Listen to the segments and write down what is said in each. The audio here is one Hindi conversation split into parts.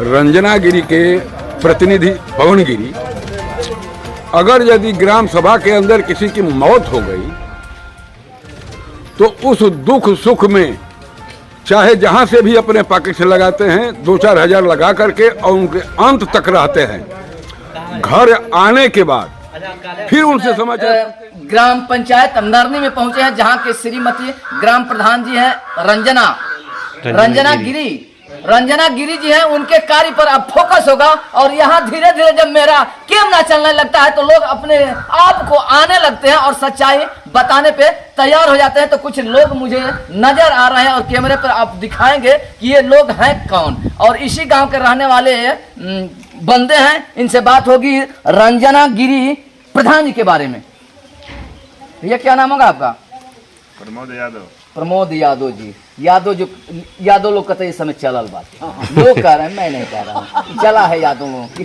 रंजना गिरी के प्रतिनिधि पवन गिरी, अगर यदि ग्राम सभा के अंदर किसी की मौत हो गई तो उस दुख सुख में चाहे जहां से भी अपने पॉकेट से लगाते हैं 2-4 हजार लगा करके और उनके अंत तक रहते हैं। घर आने के बाद फिर उनसे समाचार। ग्राम पंचायत नरनी में पहुंचे हैं जहां के श्रीमती ग्राम प्रधान जी हैं रंजना गिरी जी हैं। उनके कार्य पर अब फोकस होगा और यहाँ धीरे धीरे जब मेरा कैमरा चलने लगता है तो लोग अपने आप को आने लगते हैं और सच्चाई बताने पे तैयार हो जाते हैं। तो कुछ लोग मुझे नजर आ रहे हैं और कैमरे पर आप दिखाएंगे कि ये लोग हैं कौन, और इसी गांव के रहने वाले बंदे हैं। इनसे बात होगी रंजना गिरी प्रधान जी के बारे में। भैया क्या नाम होगा आपका? प्रमोद यादव जी। यादव लोग कहते इस समय चलल बात, लोग कह रहे हैं, मैं नहीं कह रहा हूँ, चला है यादव लोगों की।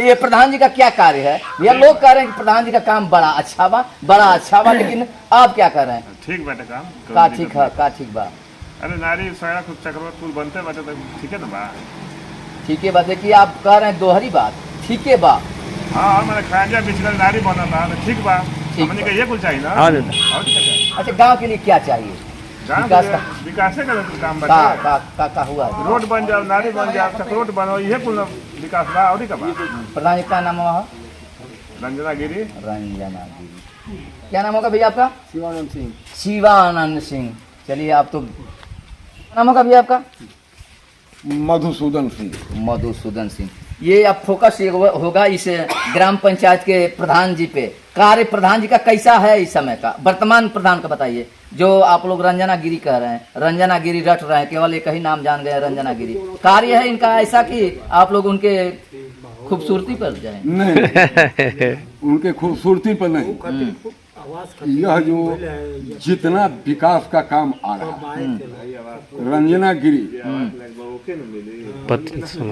ये प्रधान जी का क्या कार्य है? ये लोग कह रहे हैं कि प्रधान जी का काम बड़ा अच्छा बा, लेकिन आप क्या कह रहे हैं? ठीक बाटे काम का ठीक है, का ठीक बा? अरे नारी सड़ा कुछ चक्रवर्ती पुल बनते बाटे तो ठीक है ना बा? ठीक है बात है कि आप कह रहे हैं दोहरी बात, ठीक है बा? हाँ, मैंने खांजा बिछड़ल नारी बना था, ठीक बा, हमने का ये कुछ चाहिए ना। अच्छा, गांव के लिए क्या चाहिए? विकास काम का हुआ रोड बन जाओ, नारी बन जाओ, चक्रोट बनो, ये कुल विकास बा। और का प्रधान जी का नाम हुआ? रंजना गिरी। क्या नाम होगा भैया आपका? शिवानंद सिंह। चलिए, आप तो नाम होगा भैया आपका? मधुसूदन सिंह। ये अब फोकस होगा इस ग्राम पंचायत के प्रधान जी पे। कार्य प्रधान जी का कैसा है इस समय का, वर्तमान प्रधान का बताइए। जो आप लोग रंजना गिरी कह रहे हैं, रंजना गिरी रट रहे हैं, केवल एक ही नाम जान गए रंजना गिरी। कार्य है इनका ऐसा कि आप लोग उनके खूबसूरती पर जाए? नहीं, उनके खूबसूरती पर नहीं, यह जो जितना विकास का काम आ रहा है रंजना गिरी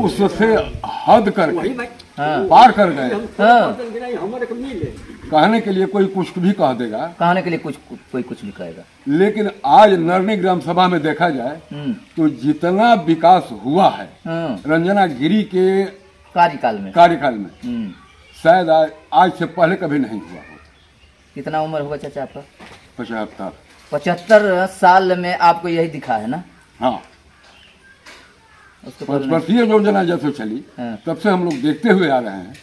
उससे हद करके पार कर गए। कहने के लिए कोई कुछ भी कह देगा, कहने के लिए कोई कुछ भी कहेगा, लेकिन आज नरनी ग्राम सभा में देखा जाए तो जितना विकास हुआ है रंजना गिरी के कार्यकाल में शायद आज से पहले कभी नहीं हुआ। कितना उम्र होगा चाचा आपका? 75 साल में आपको यही दिखा है ना? हाँ, 5 वर्षीय योजना जब से चली तब से हम लोग देखते हुए आ रहे हैं,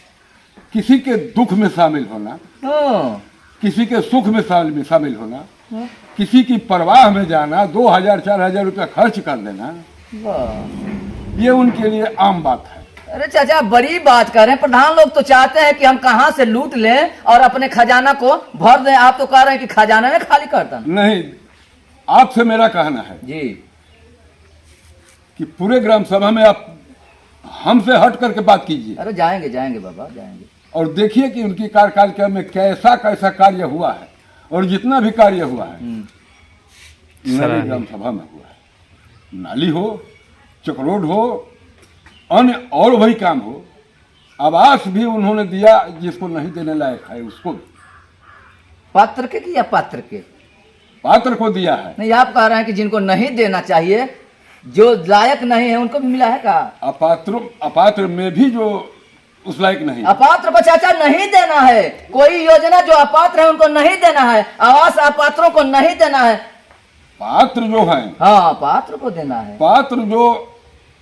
किसी के दुख में शामिल होना, किसी के सुख में शामिल होना, किसी की परवाह में जाना, 2000-4000 रुपया खर्च कर देना, ये उनके लिए आम बात है। अरे चाचा, बड़ी बात कर रहे हैं। प्रधान लोग तो चाहते हैं कि हम कहां से लूट लें और अपने खजाना को भर दें। आप तो कह रहे हैं कि खजाना में खाली करता नहीं। आपसे मेरा कहना है जी कि पूरे ग्राम सभा में आप हमसे हट करके बात कीजिए। अरे जाएंगे बाबा, जाएंगे। और देखिए कि उनकी कार्यकाल में कैसा कार्य हुआ है, और जितना भी कार्य हुआ है नरनी ग्राम सभा में हुआ है। नाली हो, चक्रोट हो, अन्य और वही काम हो, आवास भी उन्होंने दिया जिसको नहीं देने लायक है उसको। पात्र के कि या पात्र के? पात्र को दिया है। नहीं, आप कह रहे हैं कि जिनको नहीं देना चाहिए, जो लायक नहीं है, उनको भी मिला है का? अपात्र में भी जो उस लायक नहीं। अपात्र को चाचा नहीं देना है। कोई योजना जो अपात्र है उनको नहीं देना है, आवास अपात्रों को नहीं देना है। पात्र जो है, हाँ, पात्र को देना है। पात्र जो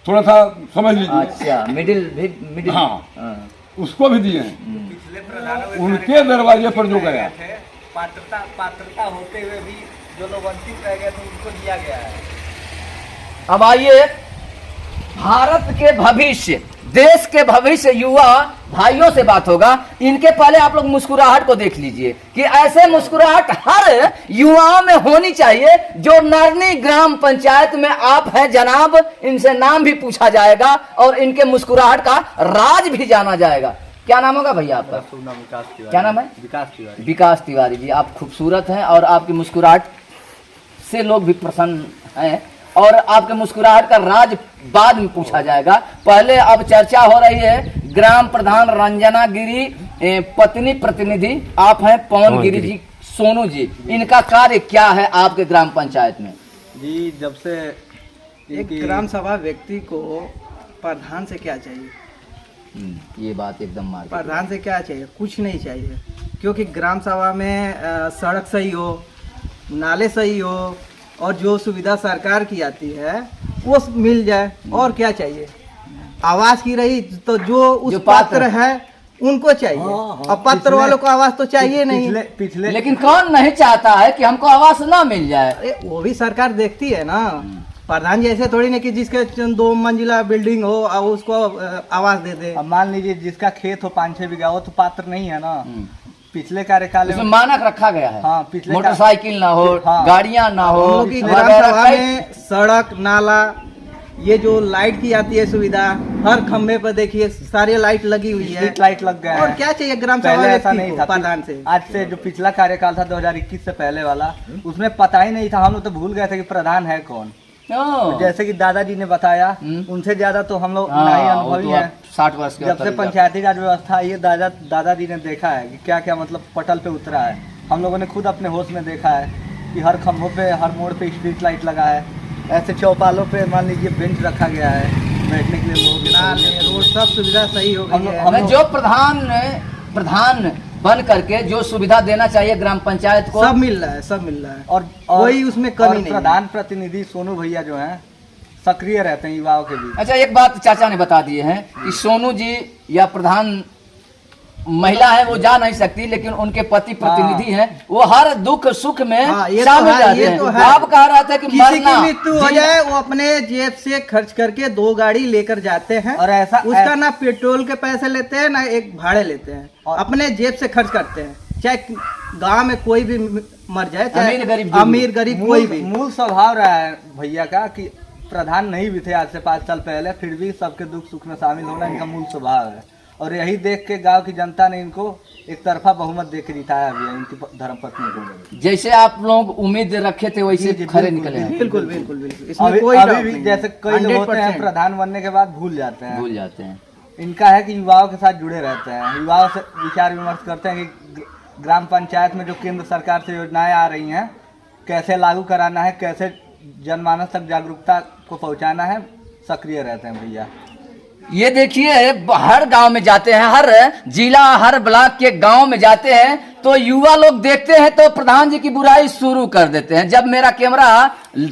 थोड़ा सा समझ लीजिए। अच्छा, मिडिल। हाँ, उसको भी दिए हैं। उनके दरवाजे पर जो गया, पात्रता होते हुए भी जो लोग वंचित रह गए थे उनको दिया गया है। अब आइए, भारत के भविष्य, देश के भविष्य युवा भाइयों से बात होगा। इनके पहले आप लोग मुस्कुराहट को देख लीजिए कि ऐसे मुस्कुराहट हर युवाओं में होनी चाहिए। जो नरनी ग्राम पंचायत में आप हैं जनाब, इनसे नाम भी पूछा जाएगा और इनके मुस्कुराहट का राज भी जाना जाएगा। क्या नाम होगा भैया आपका? क्या नाम है? विकास तिवारी जी। आप खूबसूरत हैं और आपकी मुस्कुराहट से लोग भी प्रसन्न हैं, और आपके मुस्कुराहट का राज बाद में पूछा जाएगा। पहले अब चर्चा हो रही है ग्राम प्रधान रंजना गिरी पत्नी प्रतिनिधि आप हैं पवन गिरी जी, सोनू जी। इनका कार्य क्या है आपके ग्राम पंचायत में? जी, जब से एक ग्राम सभा व्यक्ति को प्रधान से क्या चाहिए? ये बात एकदम मार प्रधान से क्या चाहिए? कुछ नहीं चाहिए, क्योंकि ग्राम सभा में सड़क सही हो, नाले सही हो, और जो सुविधा सरकार की आती है वो मिल जाए, और क्या चाहिए? आवास की रही तो जो उस जो पात्र है उनको चाहिए, और पत्र वालों को आवास तो चाहिए नहीं। पिछले लेकिन कौन नहीं चाहता है कि हमको आवास ना मिल जाए? अरे वो भी सरकार देखती है ना। प्रधान जी ऐसे थोड़ी ना कि जिसके 2 मंजिला बिल्डिंग हो और उसको आवास दे दे। अब मान लीजिए जिसका खेत हो 5-6 बीघा, वो तो पात्र नहीं है ना। पिछले कार्यकाल उसमें में मानक रखा गया है। हाँ, पिछले मोटरसाइकिल ना हो, हाँ। गाड़ियां ना हो, हम लोग की ग्राम वगैरह सभा कई- में सड़क नाला, ये जो लाइट की आती है सुविधा, हर खम्भे पर देखिए सारी लाइट लगी हुई है। स्ट्रीट लाइट लग गया और है। क्या चाहिए ग्राम सभा पहले ऐसा व्यक्ति नहीं को था। प्रधान से? आज से जो पिछला कार्यकाल था 2021 से पहले वाला, उसमें पता ही नहीं था। हम लोग तो भूल गए थे कि प्रधान है कौन। ओ, जैसे कि दादाजी ने बताया, उनसे ज्यादा तो हम लोग नहीं हाँ, वो अनुभवी तो हैं। 60 वर्ष के जब से पंचायती राज व्यवस्था ये दादाजी ने देखा है कि क्या क्या मतलब पटल पे उतरा है। हम लोगों ने खुद अपने होश में देखा है कि हर खम्भों पे, हर मोड़ पे स्ट्रीट लाइट लगा है। ऐसे चौपालों पे मान लीजिए बेंच रखा गया है बैठने के लिए लोगों के नाले रोड सब सुविधा सही हो हम गई लोग- है। हम लोग- जो प्रधान बन करके जो सुविधा देना चाहिए ग्राम पंचायत को, सब मिल रहा है, सब मिल रहा है। और कोई उसमें कमी और नहीं है। प्रधान प्रतिनिधि सोनू भैया जो हैं सक्रिय रहते हैं युवाओं के बीच। अच्छा एक बात चाचा ने बता दिए हैं कि सोनू जी या प्रधान महिला है वो जा नहीं सकती, लेकिन उनके पति प्रतिनिधि हैं, वो हर दुख सुख में हाँ, ये तो शामिल है, रहते ये हैं। तो है। आप कह रहे थे कि किसी की मरना मृत्यु हो जाए वो अपने जेब से खर्च करके 2 गाड़ी लेकर जाते हैं, और ऐसा उसका ना पेट्रोल के पैसे लेते हैं ना एक भाड़े लेते हैं, और- अपने जेब से खर्च करते हैं। चाहे गांव में कोई भी मर जाए, चाहे अमीर गरीब जो भी। अमीर गरीब कोई भी। मूल स्वभाव रहा है भैया का कि प्रधान नहीं भी थे आज से 5 साल पहले, फिर भी सबके दुख सुख में शामिल होना इनका मूल स्वभाव है। और यही देख के गांव की जनता ने इनको एक तरफा बहुमत दे के जिताया भी है, इनकी धर्मपत्नी को। जैसे आप लोग उम्मीद रखे थे वैसे जी, खरे बिल्कुल, निकले हैं। बिल्कुल बिल्कुल बिल्कुल, इसमें अभी कोई अभी डाउट भी नहीं जैसे है। कई लोग होते हैं 100% प्रधान बनने के बाद भूल जाते हैं। भूल जाते हैं। इनका है कि युवाओं के साथ जुड़े रहते हैं, युवाओं से विचार विमर्श करते हैं कि ग्राम पंचायत में जो केंद्र सरकार से योजनाएं आ रही हैं कैसे लागू कराना है, कैसे जनमानस तक जागरूकता को पहुंचाना है। सक्रिय रहते हैं भैया। ये देखिए हर गांव में जाते हैं, हर जिला हर ब्लॉक के गांव में जाते हैं तो युवा लोग देखते हैं तो प्रधान जी की बुराई शुरू कर देते हैं। जब मेरा कैमरा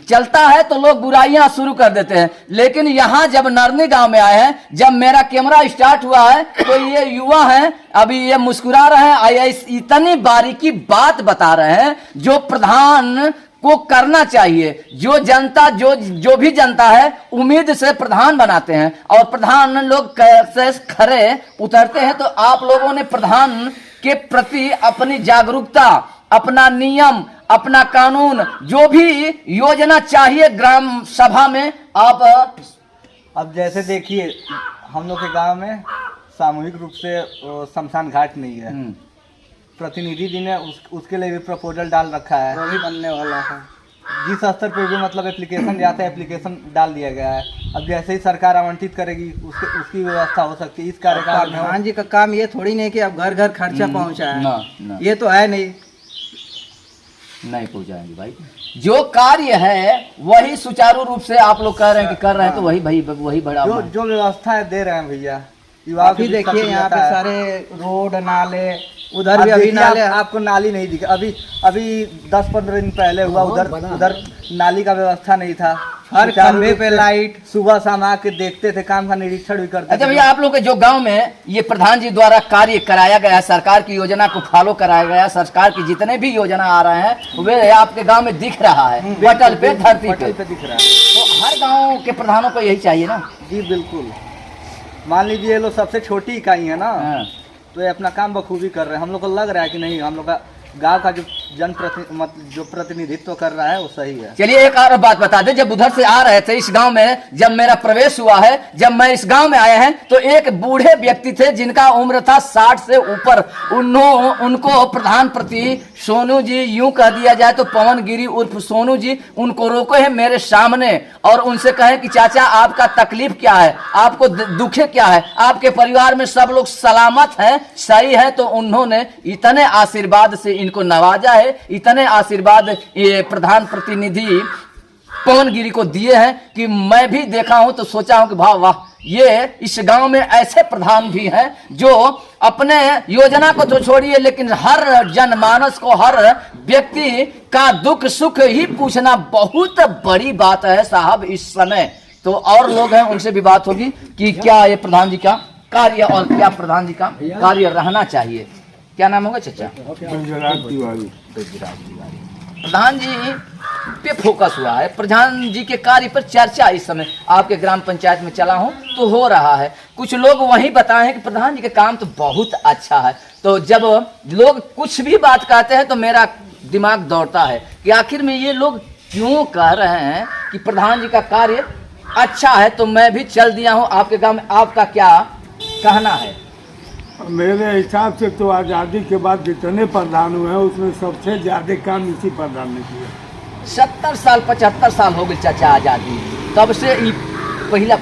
चलता है तो लोग बुराइयां शुरू कर देते हैं, लेकिन यहाँ जब नरनी गांव में आए हैं, जब मेरा कैमरा स्टार्ट हुआ है तो ये युवा हैं, अभी ये मुस्कुरा रहे हैं, इतनी बारीकी बात बता रहे हैं जो प्रधान को करना चाहिए। जो जनता जो भी जनता है उम्मीद से प्रधान बनाते हैं, और प्रधान लोग कैसे खरे उतरते हैं। तो आप लोगों ने प्रधान के प्रति अपनी जागरूकता, अपना नियम, अपना कानून, जो भी योजना चाहिए ग्राम सभा में आप अब जैसे देखिए हम लोग के गांव में सामूहिक रूप से शमशान घाट नहीं है। प्रतिनिधि जी ने उसके लिए भी प्रपोजल डाल रखा है, वो भी बनने वाला है। जिस स्तर पे भी मतलब एप्लीकेशन जाता है एप्लीकेशन डाल दिया गया है। अब जैसे ही सरकार आवंटित करेगी उसकी व्यवस्था हो सकती है। इस कार्यकाल में प्रधान जी का काम ये थोड़ी नहीं कि अब घर घर खर्चा पहुंचा है, ना। ये तो है नहीं पहुंचाएंगे भाई। जो कार्य है वही सुचारू रूप से आप लोग कह रहे हैं कि कर रहे हैं, तो वही भाई वही बड़ा जो व्यवस्था दे रहे हैं भैया युवाओं अभी के बीच देखिए यहाँ पे सक्रियता है। सारे रोड नाले, उधर भी अब अभी देखिए नाले आपको नाली नहीं दिखा। अभी 10-15 दिन पहले हुआ, उधर नाली का व्यवस्था नहीं था। हर सुचारू खंभे रूप पे से लाइट। सुबह शाम आके देखते थे, काम का निरीक्षण भी करते अच्छा थे। भैया, आप लोग के जो गांव में ये प्रधान जी द्वारा कार्य कराया गया है, सरकार की योजना को फॉलो कराया गया, सरकार की जितने भी योजना आ रहे हैं वे आपके गांव में दिख रहा है, पटल पे, धरती पटल पे। पे दिख रहा है। तो हर गांव के प्रधानों को यही चाहिए ना। जी बिल्कुल। मान लीजिए ये लोग सबसे छोटी इकाई है ना, हाँ। तो ये अपना काम बखूबी कर रहे हैं। हम लोग को लग रहा है कि नहीं, हम लोग का गांव का जो प्रतिनिधित्व कर रहा है वो सही है। चलिए एक और बात बता दें, जब उधर से आ रहे थे इस गांव में, जब मेरा प्रवेश हुआ है, जब मैं इस गांव में आया है, तो एक बूढ़े व्यक्ति थे जिनका उम्र था 60 से ऊपर। उनको प्रधान प्रति सोनू जी, यूं कह दिया जाए तो पवन गिरी उर्फ सोनू जी, उनको रोके हैं मेरे सामने और उनसे कहे कि चाचा आपका तकलीफ क्या है, आपको दुखे क्या है, आपके परिवार में सब लोग सलामत है, सही है। तो उन्होंने इतने आशीर्वाद से इनको नवाजा है, इतने आशीर्वाद ये प्रधान प्रतिनिधि पवन गिरी को दिए हैं कि मैं भी देखा हूं तो सोचा हूं कि वाह वाह, ये इस गांव में ऐसे प्रधान भी हैं जो अपने योजना को तो छोड़िए, लेकिन हर जनमानस को, हर व्यक्ति का दुख सुख ही पूछना बहुत बड़ी बात है साहब इस समय। तो और लोग हैं, उनसे भी बात होगी कि क्या ये प्रधान जी का कार्य और क्या प्रधान जी का कार्य रहना चाहिए। क्या नाम होगा चाचा? प्रधान जी पे फोकस हुआ है, प्रधान जी के कार्य पर चर्चा इस समय आपके ग्राम पंचायत में चला हूं तो हो रहा है। कुछ लोग वही बताए हैं कि प्रधान जी का काम तो बहुत अच्छा है। तो जब लोग कुछ भी बात कहते हैं तो मेरा दिमाग दौड़ता है कि आखिर में ये लोग क्यों कह रहे हैं कि प्रधान जी का कार्य अच्छा है। तो मैं भी चल दिया हूं आपके गांव में, आपका क्या कहना है? मेरे हिसाब से तो आज़ादी के बाद जितने प्रधान हुए हैं उसमें सबसे ज़्यादा काम इसी प्रधान ने किया। 70 साल 75 साल हो गए चाचा आजादी, तब से ये पहला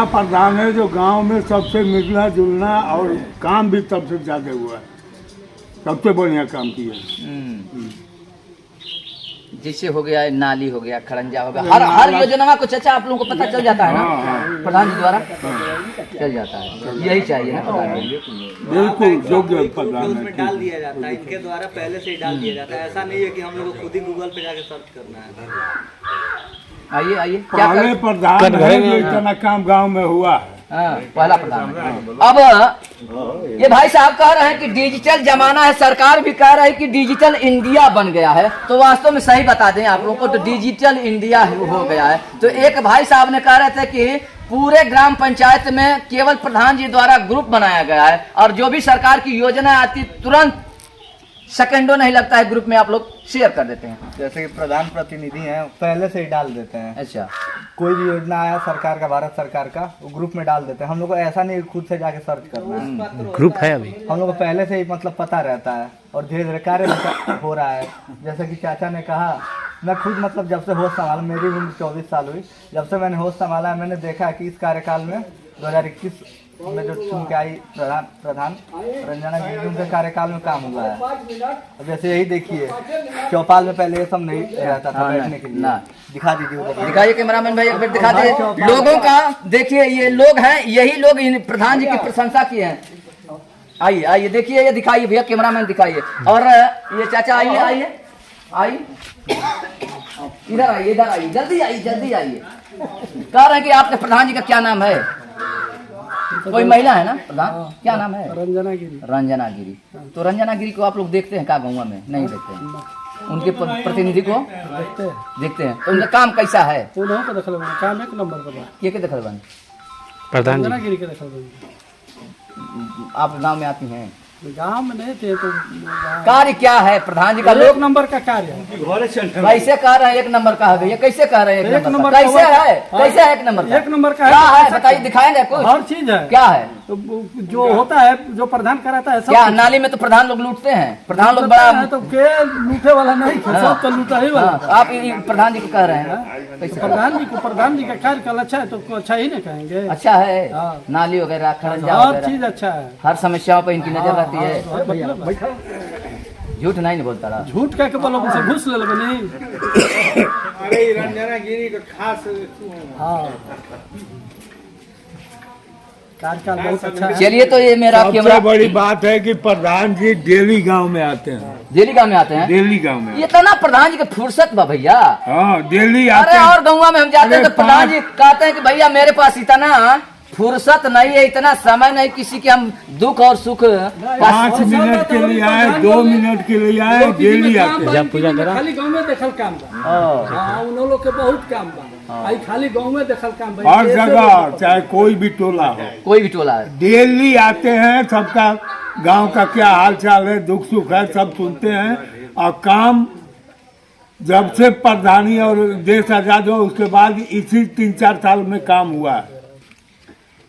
प्रधान है जो गांव में सबसे मिलना जुलना और काम भी सबसे ज़्यादा हुआ है, सबसे बढ़िया काम किया। जैसे हो गया नाली हो गया, खड़ंजा हो गया, हर योजना को चाचा आप लोगों को पता चल जाता है ना प्रधान जी द्वारा चल जाता है। यही चाहिए ना प्रधान जी, बिल्कुल योग्य प्रधान उसमें डाल दिया जाता है, इनके द्वारा पहले से ही डाल दिया जाता है। ऐसा नहीं है कि हम लोग को खुद ही गूगल पे जाके सर्च करना है। आइए आइए, क्या पहले प्रधान है जो इतना काम गांव में हुआ है। पहला प्रधान। अब ये भाई साहब कह रहे हैं कि डिजिटल जमाना है, सरकार भी कह रहा है कि डिजिटल इंडिया बन गया है। तो वास्तव में सही बता दें आप लोगों को, तो डिजिटल इंडिया हो गया है। तो एक भाई साहब ने कह रहे थे कि पूरे ग्राम पंचायत में केवल प्रधान जी द्वारा ग्रुप बनाया गया है और जो भी सरकार की योजना आती तुरंत सेकंडों नहीं लगता है ग्रुप में आप लोग शेयर कर देते हैं। जैसे कि प्रधान प्रतिनिधि हैं पहले से ही डाल देते हैं। अच्छा, कोई भी योजना आया सरकार का, भारत सरकार का, वो ग्रुप में डाल देते हैं। हम लोग को ऐसा नहीं खुद से जाके सर्च करना है, ग्रुप है अभी, हम लोग को पहले से ही मतलब पता रहता है और धीरे धीरे कार्य हो रहा है। जैसे कि चाचा ने कहा, मैं खुद मतलब जब से होश संभाला, मेरी उम्र 24 साल हुई, जब से मैंने होश संभाला मैंने देखा कि इस कार्यकाल में 2021 में जो चुन के आई प्रधान रंजना जी, उनके कार्यकाल में काम हुआ है। अब जैसे यही देखिए, चौपाल में पहले ये सब नहीं रहता था बैठने के लिए। दिखा दीजिए उधर, दिखाइए कैमरामैन भाई, एक बार दिखा दीजिए लोगों का। देखिए ये लोग हैं, यही लोग इन प्रधान जी की प्रशंसा किए हैं। आइए आइए देखिए, ये दिखाइए भैया, कैमरामैन दिखाइए। और ये चाचा आइए आइए आइए, इधर आइए, इधर आइए, जल्दी आइए, जल्दी आइए। कह रहे हैं कि आपके प्रधान जी का क्या नाम है? कोई महिला है ना प्रधान, क्या नाम है? रंजना गिरी। रंजना गिरी। तो रंजना गिरी को आप लोग देखते हैं क्या गाँव में? नहीं देखते हैं। उनके प्रतिनिधि को देखते हैं। तो उनका काम कैसा है? काम एक नंबर पर ये के दखल बन प्रधान जी गिरी के दखल आप गांव में आती हैं? गांव में नहीं थे तो कार्य क्या है प्रधान जी का? लोग नंबर का कार्य कैसे कह रहे हैं एक नंबर का है? ये कैसे कह रहे हैं एक नंबर का? कैसे है? कैसे है एक नंबर का? एक नंबर का क्या है बताइए, दिखाएंगे कुछ? हर चीज है। क्या है तो जो होता है, जो प्रधान कराता है, सब क्या नाली में तो प्रधान लोग लूटते हैं? प्रधान लोग बड़ा तो के लूटे वाला नहीं, सब तो लूटा ही वाला। आप प्रधान जी को कह रहे हैं कैसे? प्रधान जी का कार्यकाल अच्छा है तो अच्छा ही नहीं कहेंगे। अच्छा है, नाली वगैरह, खड़ंजा हर वगैरह, चीज अच्छा है। हर समस्याओं पर इनकी नजर रहती है। झूठ नहीं बोलता रहा। झूठ कह के बोलो, उसे घुस ले नहीं। अरे रंजना गिरी का खास कार्यकाल बहुत अच्छा है। चलिए, तो ये मेरा कैमरा। सबसे बड़ी बात है कि प्रधान जी डेली गांव में आते हैं। डेली गाँव में आते हैं? डेली गांव में। ये तना प्रधान जी के फुर्सत बा भैया। हाँ, डेली आते अरे हैं। और गाँव में हम जाते हैं तो अरे प्रधान जी कहते हैं कि भैया मेरे पास इतना फुर्सत नहीं है, इतना समय नहीं किसी के हम दुख और सुख 5 मिनट के लिए आए, 2 मिनट के लिए आए, डेली आते हैं। पूजा करा खाली गांव में देखल काम बा। हाँ, उन लोग के बहुत काम बा। आई खाली गांव में देखल काम बा। हर जगह, चाहे कोई भी टोला हो, कोई भी टोला है, डेली आते हैं। सबका गांव का क्या हाल चाल है, दुख सुख है, सब सुनते हैं। और काम जब से प्रधानी और देश आजाद हुआ उसके बाद इसी 3-4 साल में काम हुआ है।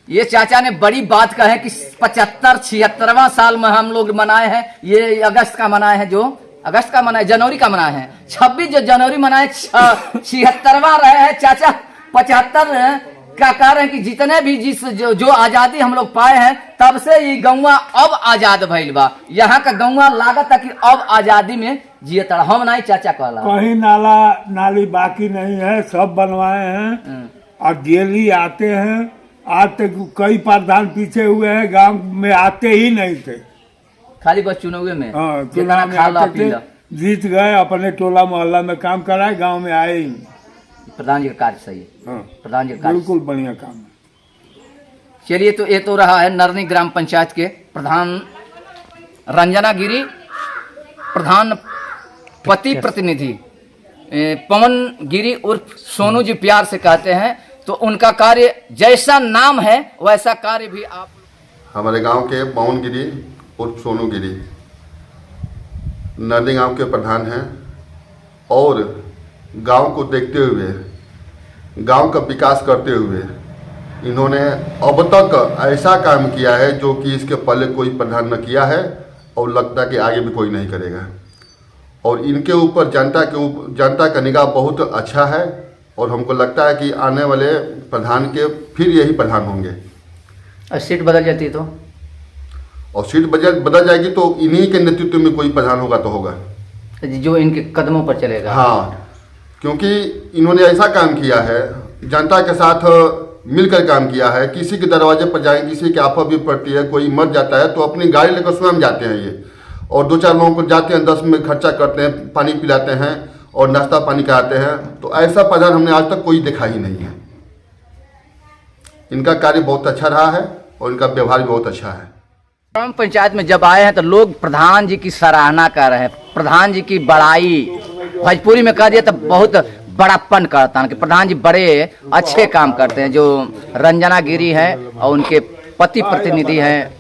ये चाचा ने बड़ी बात कहा है कि 75-76वां साल में हम लोग मनाए हैं। ये अगस्त का मनाए हैं, जो अगस्त का मनाए, जनवरी का मनाए हैं। 26 जो जनवरी मनाए, 76वां रहे हैं चाचा। 75 का कारण है कि जितने भी जो आजादी हम लोग पाए हैं, तब से ये गौवा अब आजाद भइल बा। यहाँ का गौवा लागत है कि अब आजादी में जियत हम नहीं चाचा कहला। कहीं नाला नाली बाकी नहीं है, सब बनवाए हैं और डेली आते हैं आज तक कई प्रधान पीछे हुए हैं, गांव में आते ही नहीं थे। खाली बस चुनाव में हाँ, जितना चुनाव में खा ला आते पी थे, ला। जीत गए, अपने टोला मोहल्ला में काम कराए, गांव में आए ही नहीं। प्रधान जी का कार्य सही है। हाँ, प्रधान जी का कार्य बिल्कुल बढ़िया काम है। चलिए, तो ये तो रहा है नरनी ग्राम पंचायत के प्रधान रंजना गिरी, प्रधान पति प्रतिनिधि पवन गिरी उर्फ सोनू जी प्यार से कहते हैं। तो उनका कार्य जैसा नाम है वैसा कार्य भी आप हमारे गांव के पवन गिरी उर्फ सोनू गिरी नरनी गांव के प्रधान हैं और गांव को देखते हुए, गांव का विकास करते हुए इन्होंने अब तक ऐसा काम किया है जो कि इसके पहले कोई प्रधान न किया है और लगता है कि आगे भी कोई नहीं करेगा। और इनके ऊपर जनता का निगाह बहुत अच्छा है और हमको लगता है कि आने वाले प्रधान के फिर यही प्रधान होंगे। और सीट बदल जाती है तो, और सीट बदल जाएगी तो इन्हीं के नेतृत्व में कोई प्रधान होगा तो होगा, जो इनके कदमों पर चलेगा। हाँ, क्योंकि इन्होंने ऐसा काम किया है, जनता के साथ मिलकर काम किया है। किसी के दरवाजे पर जाए, किसी की आफत भी पड़ती है, कोई मर जाता है तो अपनी गाड़ी लेकर स्वयं जाते हैं ये, और 2-4 लोगों को जाते हैं, 10 में खर्चा करते हैं, पानी पिलाते हैं और नाश्ता पानी कराते हैं। तो ऐसा प्रधान हमने आज तक कोई देखा ही नहीं है। इनका कार्य बहुत अच्छा रहा है और इनका व्यवहार भी बहुत अच्छा है। ग्राम पंचायत में जब आए हैं तो लोग प्रधान जी की सराहना कर रहे हैं, प्रधान जी की बड़ाई, भोजपुरी में कह दिया तो बहुत बड़ापन करता है कि प्रधान जी बड़े अच्छे काम करते हैं। जो रंजना गिरी है और उनके पति प्रतिनिधि हैं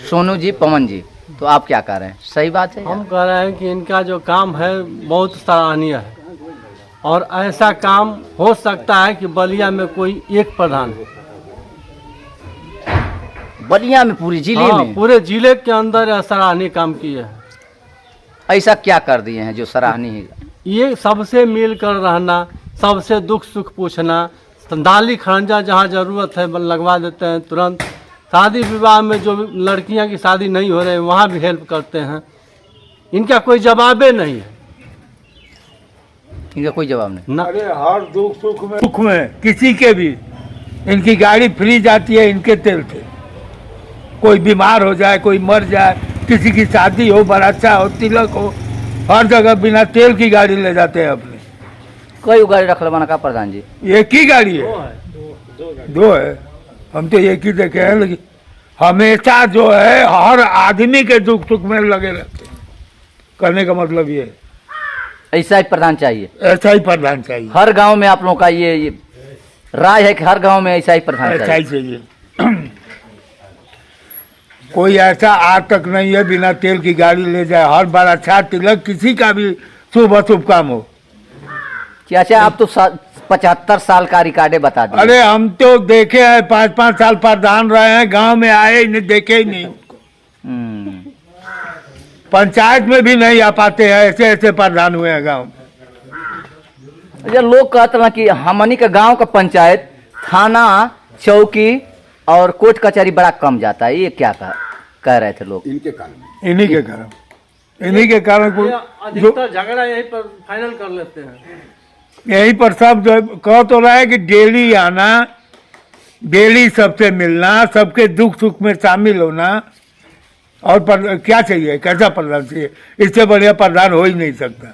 सोनू जी, पवन जी। तो आप क्या कह रहे हैं, सही बात है? हम कह रहे हैं कि इनका जो काम है बहुत सराहनीय है और ऐसा काम हो सकता है कि बलिया में कोई एक प्रधान हो। बलिया में पूरी जिले में, पूरे जिले के अंदर सराहनीय काम किए हैं। ऐसा क्या कर दिए हैं जो सराहनीय है? ये सबसे मिलकर रहना, सबसे दुख सुख पूछना, नाली खरंजा जहाँ जरूरत है लगवा देते हैं तुरंत। शादी विवाह में जो लड़कियां की शादी नहीं हो रही वहाँ भी हेल्प करते हैं। इनका कोई जवाबे नहीं है, इनका कोई जवाब नहीं। अरे हर सुख में किसी के भी इनकी गाड़ी फ्री जाती है इनके तेल से। कोई बीमार हो जाए, कोई मर जाए, किसी की शादी हो, बराचा हो, तिलक हो, हर जगह बिना तेल की गाड़ी ले जाते हैं अपने। कोई गाड़ी रख लेवाना का प्रधान जी? एक ही गाड़ी है, दो है। हम तो एक ही देखे हैं, लेकिन हमेशा जो है हर आदमी के दुख सुख में लगे रहते हैं। करने का मतलब ये ऐसा ही प्रधान चाहिए, ऐसा ही प्रधान चाहिए। हर गांव में आप लोगों का ये राय है कि हर गांव में ऐसा ही प्रधान ऐसा चाहिए। ही चाहिए। कोई ऐसा आज तक नहीं है बिना तेल की गाड़ी ले जाए। हर बार अच्छा तिलक, किसी का भी शुभ अशुभ काम हो। क्या अच्छा, आप तो 75 साल का रिकॉर्डे बता दिए। अरे हम तो देखे हैं, 5-5 साल प्रधान रहे हैं, गांव में आए ही नहीं, देखे ही नहीं। पंचायत में भी नहीं आ पाते हैं, ऐसे ऐसे प्रधान हुए हैं गांव में। ये लोग कहते हैं कि हमनी के गांव का पंचायत, थाना, चौकी और कोर्ट कचहरी बड़ा कम जाता है। ये क्या कह रहे थे लोग? इन्हीं के कारण अधिकतर झगड़ा यहीं पर फाइनल कर लेते हैं। यहीं पर सब जो कह तो रहा है कि डेली आना, डेली सबसे मिलना, सबके दुख सुख में शामिल होना। और क्या चाहिए, कैसा प्रधान चाहिए? इससे बढ़िया प्रधान हो ही नहीं सकता।